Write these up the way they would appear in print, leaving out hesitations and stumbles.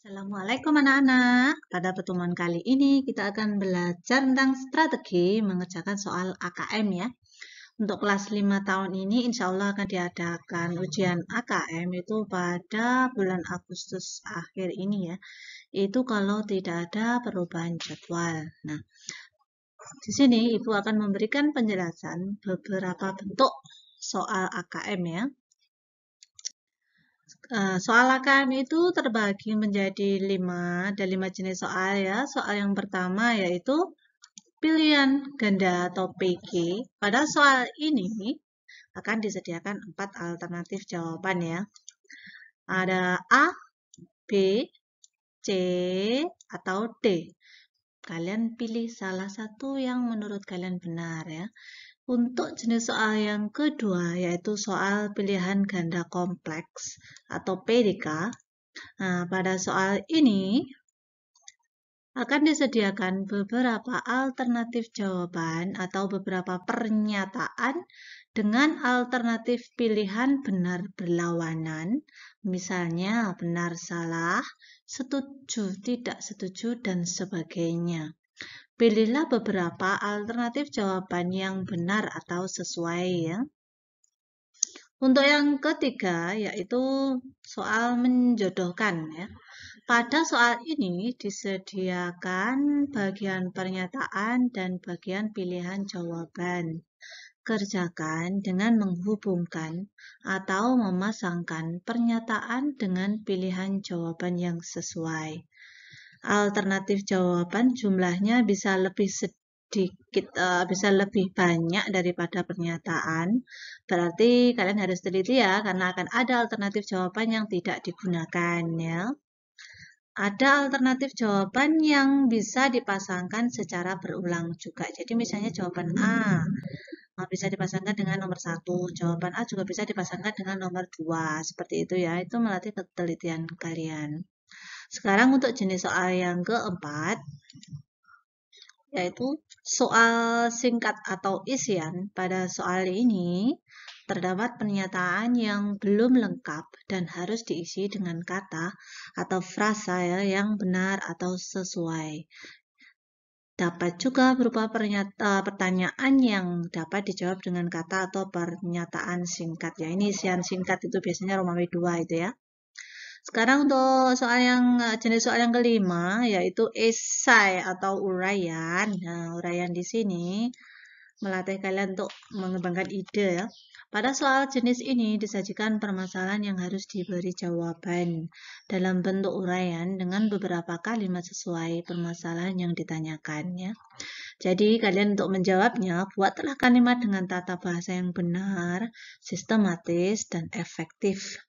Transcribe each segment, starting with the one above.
Assalamualaikum anak-anak. Pada pertemuan kali ini kita akan belajar tentang strategi mengerjakan soal AKM ya. Untuk kelas 5 tahun ini insya Allah akan diadakan ujian AKM itu pada bulan Agustus akhir ini ya. Itu kalau tidak ada perubahan jadwal. Nah, di sini Ibu akan memberikan penjelasan beberapa bentuk soal AKM ya. Soal AKM itu terbagi menjadi 5, ada 5 jenis soal ya. Soal yang pertama yaitu pilihan ganda atau PG. Pada soal ini akan disediakan 4 alternatif jawaban ya. Ada A, B, C, atau D. Kalian pilih salah satu yang menurut kalian benar ya. Untuk jenis soal yang kedua, yaitu soal pilihan ganda kompleks atau PDK. Nah, pada soal ini akan disediakan beberapa alternatif jawaban atau beberapa pernyataan dengan alternatif pilihan benar berlawanan. Misalnya benar salah, setuju tidak setuju, dan sebagainya. Pilihlah beberapa alternatif jawaban yang benar atau sesuai ya. Untuk yang ketiga yaitu soal menjodohkan ya. Pada soal ini disediakan bagian pernyataan dan bagian pilihan jawaban. Kerjakan dengan menghubungkan atau memasangkan pernyataan dengan pilihan jawaban yang sesuai. Alternatif jawaban jumlahnya bisa lebih sedikit, bisa lebih banyak daripada pernyataan. Berarti kalian harus teliti ya, karena akan ada alternatif jawaban yang tidak digunakan ya. Ada alternatif jawaban yang bisa dipasangkan secara berulang juga. Jadi misalnya jawaban A bisa dipasangkan dengan nomor 1, jawaban A juga bisa dipasangkan dengan nomor 2. Seperti itu ya, itu melatih ketelitian kalian. Sekarang untuk jenis soal yang keempat, yaitu soal singkat atau isian. Pada soal ini, terdapat pernyataan yang belum lengkap dan harus diisi dengan kata atau frasa ya, yang benar atau sesuai. Dapat juga berupa pertanyaan yang dapat dijawab dengan kata atau pernyataan singkat. Ya, ini isian singkat itu biasanya Romawi 2 itu ya. Sekarang untuk soal yang jenis soal yang kelima yaitu esai atau uraian. Nah, uraian di sini melatih kalian untuk mengembangkan ide ya. Pada soal jenis ini disajikan permasalahan yang harus diberi jawaban dalam bentuk uraian dengan beberapa kalimat sesuai permasalahan yang ditanyakan ya. Jadi kalian untuk menjawabnya buatlah kalimat dengan tata bahasa yang benar, sistematis, dan efektif.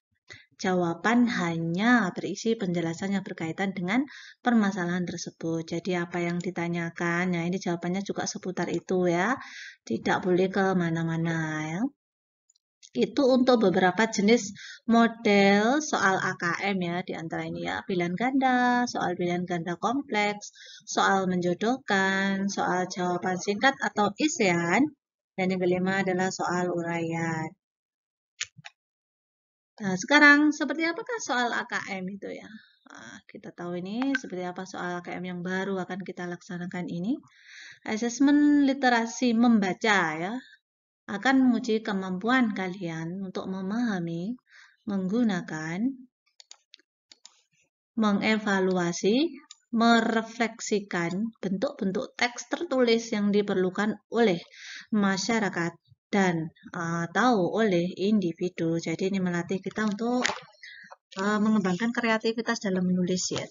Jawaban hanya berisi penjelasan yang berkaitan dengan permasalahan tersebut. Jadi apa yang ditanyakan, nah ini jawabannya juga seputar itu ya. Tidak boleh kemana-mana ya. Itu untuk beberapa jenis model soal AKM ya, di antara ini ya, pilihan ganda, soal pilihan ganda kompleks, soal menjodohkan, soal jawaban singkat atau isian, dan yang kelima adalah soal uraian. Nah, sekarang seperti apakah soal AKM itu ya? Nah, kita tahu ini seperti apa soal AKM yang baru akan kita laksanakan ini. Asesmen literasi membaca ya, akan menguji kemampuan kalian untuk memahami, menggunakan, mengevaluasi, merefleksikan bentuk-bentuk teks tertulis yang diperlukan oleh masyarakat dan atau oleh individu. Jadi ini melatih kita untuk mengembangkan kreativitas dalam menulis ya.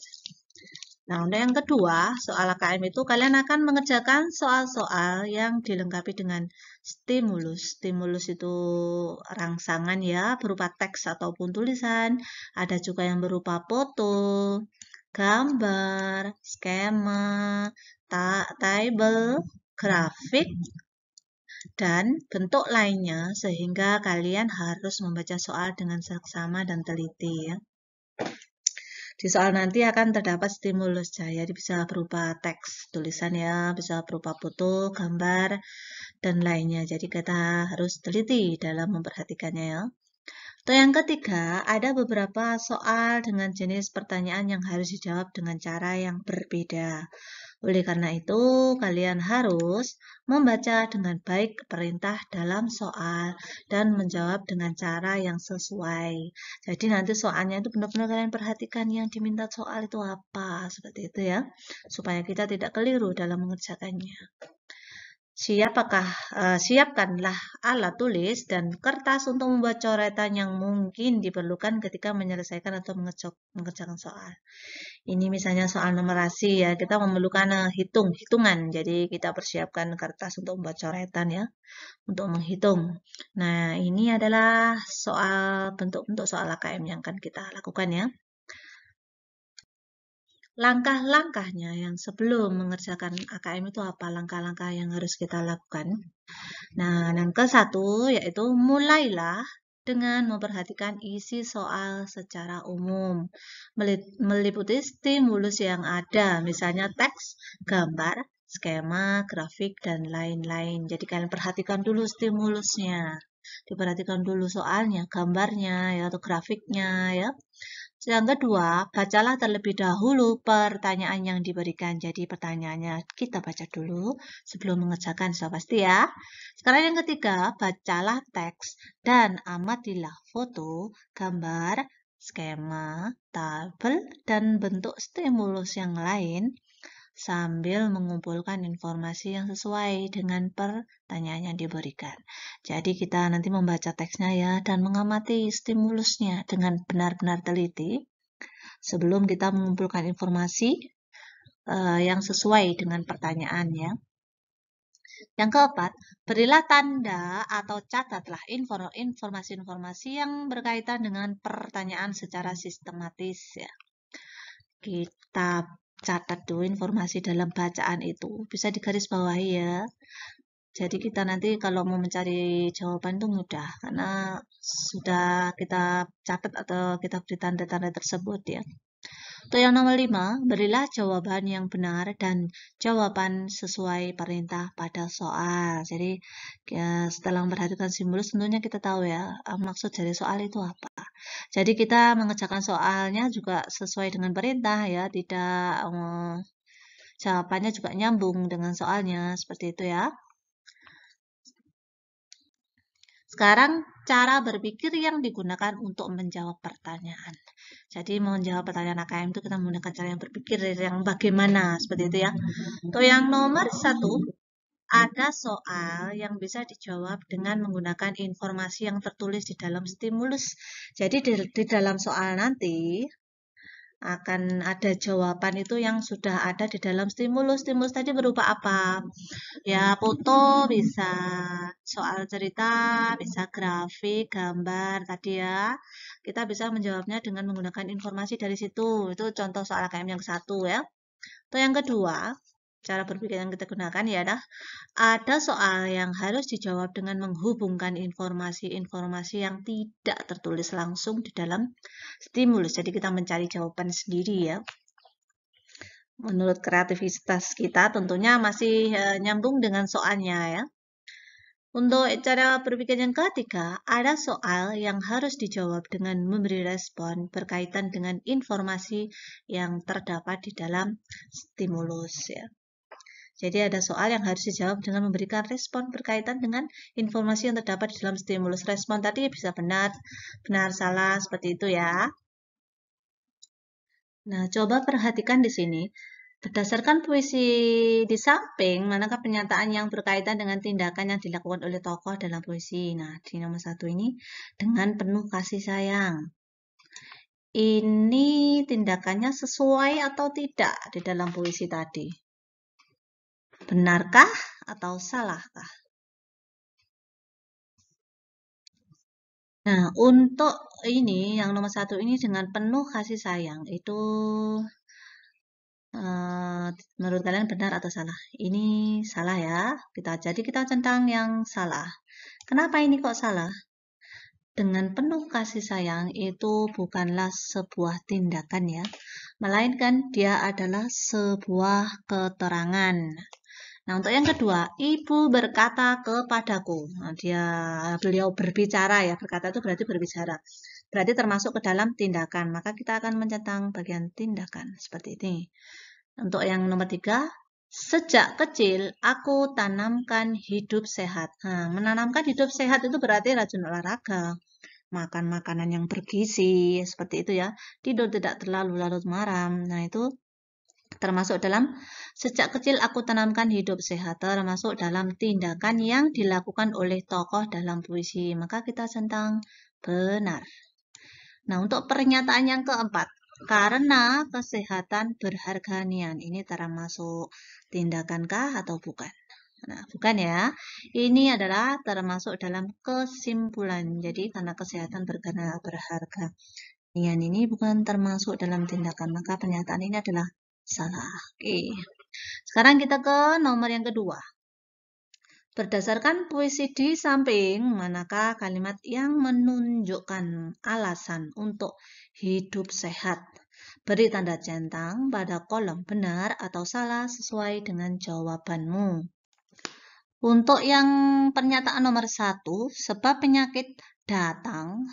Nah, untuk yang kedua, soal AKM itu kalian akan mengerjakan soal-soal yang dilengkapi dengan stimulus. Stimulus itu rangsangan ya, berupa teks ataupun tulisan. Ada juga yang berupa foto, gambar, skema, table, grafik, dan bentuk lainnya, sehingga kalian harus membaca soal dengan seksama dan teliti ya. Di soal nanti akan terdapat stimulus jadi bisa berupa teks, tulisan ya, bisa berupa foto, gambar, dan lainnya. Jadi kita harus teliti dalam memperhatikannya ya. Atau yang ketiga, ada beberapa soal dengan jenis pertanyaan yang harus dijawab dengan cara yang berbeda. Oleh karena itu, kalian harus membaca dengan baik perintah dalam soal dan menjawab dengan cara yang sesuai. Jadi nanti soalnya itu benar-benar kalian perhatikan yang diminta soal itu apa, seperti itu ya, supaya kita tidak keliru dalam mengerjakannya. Siapkanlah alat tulis dan kertas untuk membuat coretan yang mungkin diperlukan ketika menyelesaikan atau mengerjakan soal. Ini misalnya soal numerasi ya, kita memerlukan hitungan. Jadi kita persiapkan kertas untuk membuat coretan ya, untuk menghitung. Nah, ini adalah bentuk-bentuk soal AKM yang akan kita lakukan ya. Langkah-langkahnya yang sebelum mengerjakan AKM itu apa? Langkah-langkah yang harus kita lakukan. Nah, yang ke-1 yaitu mulailah dengan memperhatikan isi soal secara umum, meliputi stimulus yang ada, misalnya teks, gambar, skema, grafik, dan lain-lain. Jadi kalian perhatikan dulu stimulusnya, diperhatikan dulu soalnya, gambarnya, ya, atau grafiknya, ya. Yang kedua, bacalah terlebih dahulu pertanyaan yang diberikan. Jadi pertanyaannya kita baca dulu sebelum mengerjakan, sudah pasti ya. Sekarang yang ketiga, bacalah teks dan amatilah foto, gambar, skema, tabel, dan bentuk stimulus yang lain sambil mengumpulkan informasi yang sesuai dengan pertanyaan yang diberikan. Jadi kita nanti membaca teksnya ya dan mengamati stimulusnya dengan benar-benar teliti sebelum kita mengumpulkan informasi yang sesuai dengan pertanyaan ya. Yang keempat, berilah tanda atau catatlah informasi-informasi yang berkaitan dengan pertanyaan secara sistematis ya. Kita catat dulu informasi dalam bacaan itu, bisa digarisbawahi ya. Jadi kita nanti kalau mau mencari jawaban itu mudah karena sudah kita catat atau kita beri tanda-tanda tersebut ya. Untuk yang nomor 5, berilah jawaban yang benar dan jawaban sesuai perintah pada soal. Jadi ya, setelah memperhatikan stimulus tentunya kita tahu ya maksud dari soal itu apa. Jadi kita mengerjakan soalnya juga sesuai dengan perintah ya, tidak jawabannya juga nyambung dengan soalnya, seperti itu ya. Sekarang cara berpikir yang digunakan untuk menjawab pertanyaan. Jadi menjawab pertanyaan AKM itu kita menggunakan cara yang berpikir yang bagaimana, seperti itu ya. Untuk yang nomor 1, ada soal yang bisa dijawab dengan menggunakan informasi yang tertulis di dalam stimulus. Jadi di dalam soal nanti akan ada jawaban itu yang sudah ada di dalam stimulus. Stimulus tadi berupa apa? Ya, foto bisa, soal cerita, bisa grafik, gambar tadi ya. Kita bisa menjawabnya dengan menggunakan informasi dari situ. Itu contoh soal AKM yang satu ya. Atau yang kedua, cara berpikir yang kita gunakan ya ada soal yang harus dijawab dengan menghubungkan informasi-informasi yang tidak tertulis langsung di dalam stimulus. Jadi kita mencari jawaban sendiri ya. Menurut kreativitas kita tentunya masih nyambung dengan soalnya ya. Untuk cara berpikir yang ketiga, ada soal yang harus dijawab dengan memberi respon berkaitan dengan informasi yang terdapat di dalam stimulus ya. Jadi ada soal yang harus dijawab dengan memberikan respon berkaitan dengan informasi yang terdapat di dalam stimulus. Respon tadi bisa benar, salah, seperti itu ya. Nah, coba perhatikan di sini. Berdasarkan puisi di samping, manakah pernyataan yang berkaitan dengan tindakan yang dilakukan oleh tokoh dalam puisi? Nah, di nomor 1 ini, dengan penuh kasih sayang. Ini tindakannya sesuai atau tidak di dalam puisi tadi? Benarkah atau salahkah? Nah, untuk ini, yang nomor 1 ini dengan penuh kasih sayang, itu menurut kalian benar atau salah? Ini salah ya. Jadi kita centang yang salah. Kenapa ini kok salah? Dengan penuh kasih sayang itu bukanlah sebuah tindakan ya, melainkan dia adalah sebuah keterangan. Nah, untuk yang kedua, ibu berkata kepadaku. Nah, beliau berbicara ya, berkata itu berarti berbicara. Berarti termasuk ke dalam tindakan. Maka kita akan mencentang bagian tindakan seperti ini. Untuk yang nomor 3, sejak kecil aku tanamkan hidup sehat. Nah, menanamkan hidup sehat itu berarti rajin olahraga, makan makanan yang bergizi, seperti itu ya. Tidur tidak terlalu larut malam. Nah, itu termasuk dalam sejak kecil aku tanamkan hidup sehat, termasuk dalam tindakan yang dilakukan oleh tokoh dalam puisi. Maka kita centang benar. Nah, untuk pernyataan yang keempat, karena kesehatan berharga nian. Ini termasuk tindakankah atau bukan? Nah, bukan ya. Ini adalah termasuk dalam kesimpulan. Jadi, karena kesehatan berharga nian ini bukan termasuk dalam tindakan. Maka pernyataan ini adalah salah. Oke. Sekarang kita ke nomor yang kedua. Berdasarkan puisi di samping, manakah kalimat yang menunjukkan alasan untuk hidup sehat? Beri tanda centang pada kolom benar atau salah sesuai dengan jawabanmu. Untuk yang pernyataan nomor 1, sebab penyakit datang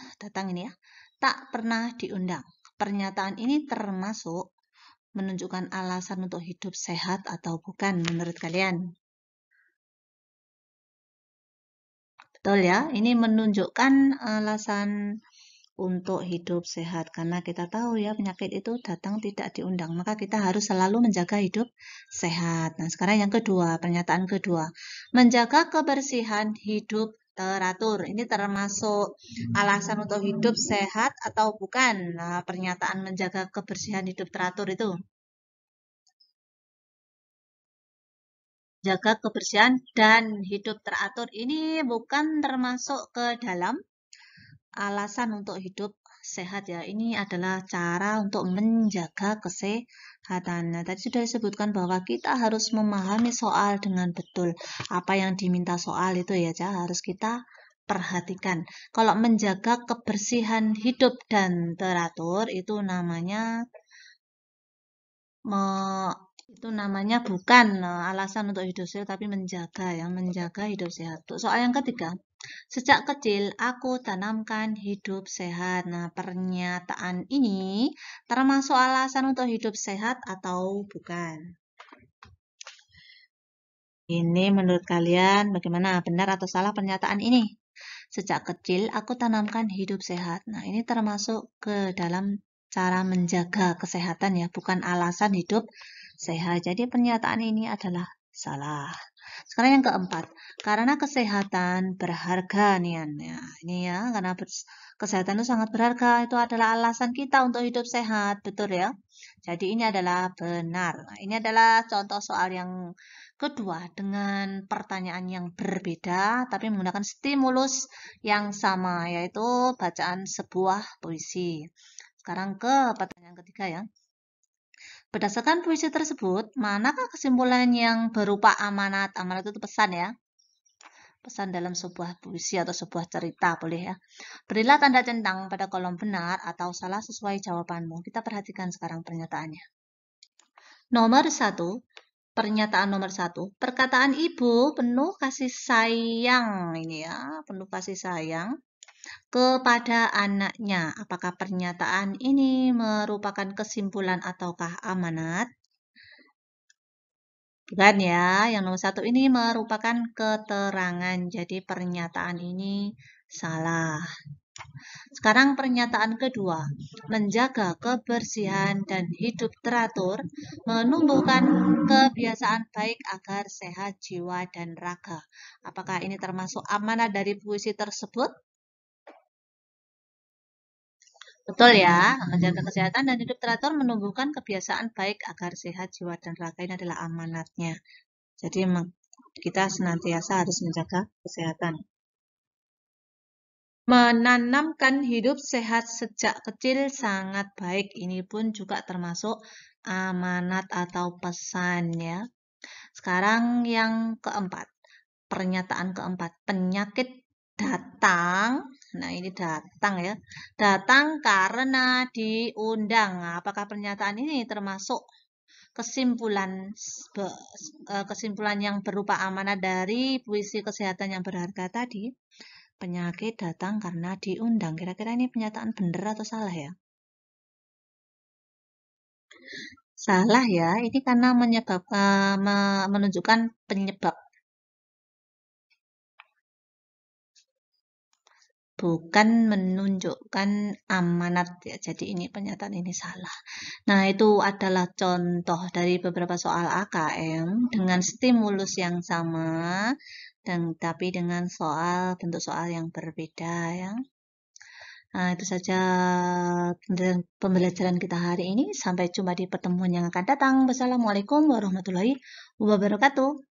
ini ya, tak pernah diundang. Pernyataan ini termasuk menunjukkan alasan untuk hidup sehat atau bukan menurut kalian? Betul ya, ini menunjukkan alasan untuk hidup sehat. Karena kita tahu ya penyakit itu datang tidak diundang. Maka kita harus selalu menjaga hidup sehat. Nah sekarang yang kedua, pernyataan kedua. Menjaga kebersihan hidup teratur. Ini termasuk alasan untuk hidup sehat atau bukan? Nah, pernyataan menjaga kebersihan hidup teratur itu. Jaga kebersihan dan hidup teratur ini bukan termasuk ke dalam alasan untuk hidup sehat ya. Ini adalah cara untuk menjaga kesehatan. Nah, tadi sudah disebutkan bahwa kita harus memahami soal dengan betul. Apa yang diminta soal itu ya, harus kita perhatikan. Kalau menjaga kebersihan hidup dan teratur itu namanya bukan alasan untuk hidup sehat, tapi menjaga hidup sehat. Untuk soal yang ketiga, sejak kecil aku tanamkan hidup sehat. Nah, pernyataan ini termasuk alasan untuk hidup sehat atau bukan? Ini menurut kalian bagaimana? Benar atau salah pernyataan ini? Sejak kecil aku tanamkan hidup sehat. Nah, ini termasuk ke dalam cara menjaga kesehatan ya, bukan alasan hidup sehat. Jadi pernyataan ini adalah salah. Sekarang yang keempat, karena kesehatan berharga nian. Ya, ini ya, karena kesehatan itu sangat berharga, itu adalah alasan kita untuk hidup sehat, betul ya? Jadi ini adalah benar. Nah, ini adalah contoh soal yang kedua dengan pertanyaan yang berbeda, tapi menggunakan stimulus yang sama, yaitu bacaan sebuah puisi. Sekarang ke pertanyaan ketiga ya. Berdasarkan puisi tersebut, manakah kesimpulan yang berupa amanat? Amanat itu pesan ya. Pesan dalam sebuah puisi atau sebuah cerita boleh ya. Berilah tanda centang pada kolom benar atau salah sesuai jawabanmu. Kita perhatikan sekarang pernyataannya. Nomor 1, pernyataan nomor 1, perkataan ibu penuh kasih sayang ini ya, penuh kasih sayang kepada anaknya. Apakah pernyataan ini merupakan kesimpulan ataukah amanat? Bukan ya, yang nomor 1 ini merupakan keterangan. Jadi pernyataan ini salah. Sekarang pernyataan kedua, menjaga kebersihan dan hidup teratur, menumbuhkan kebiasaan baik agar sehat jiwa dan raga. Apakah ini termasuk amanat dari puisi tersebut? Betul ya, menjaga kesehatan dan hidup teratur menumbuhkan kebiasaan baik agar sehat jiwa dan raga ini adalah amanatnya. Jadi kita senantiasa harus menjaga kesehatan. Menanamkan hidup sehat sejak kecil sangat baik. Ini pun juga termasuk amanat atau pesan ya. Sekarang yang keempat. Pernyataan keempat. Penyakit datang. Nah, ini datang ya. Datang karena diundang. Apakah pernyataan ini termasuk kesimpulan yang berupa amanat dari puisi kesehatan yang berharga tadi. Penyakit datang karena diundang. Kira-kira ini pernyataan benar atau salah ya? Salah ya, ini karena menunjukkan penyebab, bukan menunjukkan amanat ya. Jadi ini pernyataan ini salah. Nah, itu adalah contoh dari beberapa soal AKM dengan stimulus yang sama, dan tapi dengan bentuk soal yang berbeda ya. Nah, itu saja pembelajaran kita hari ini. Sampai jumpa di pertemuan yang akan datang. Wassalamualaikum warahmatullahi wabarakatuh.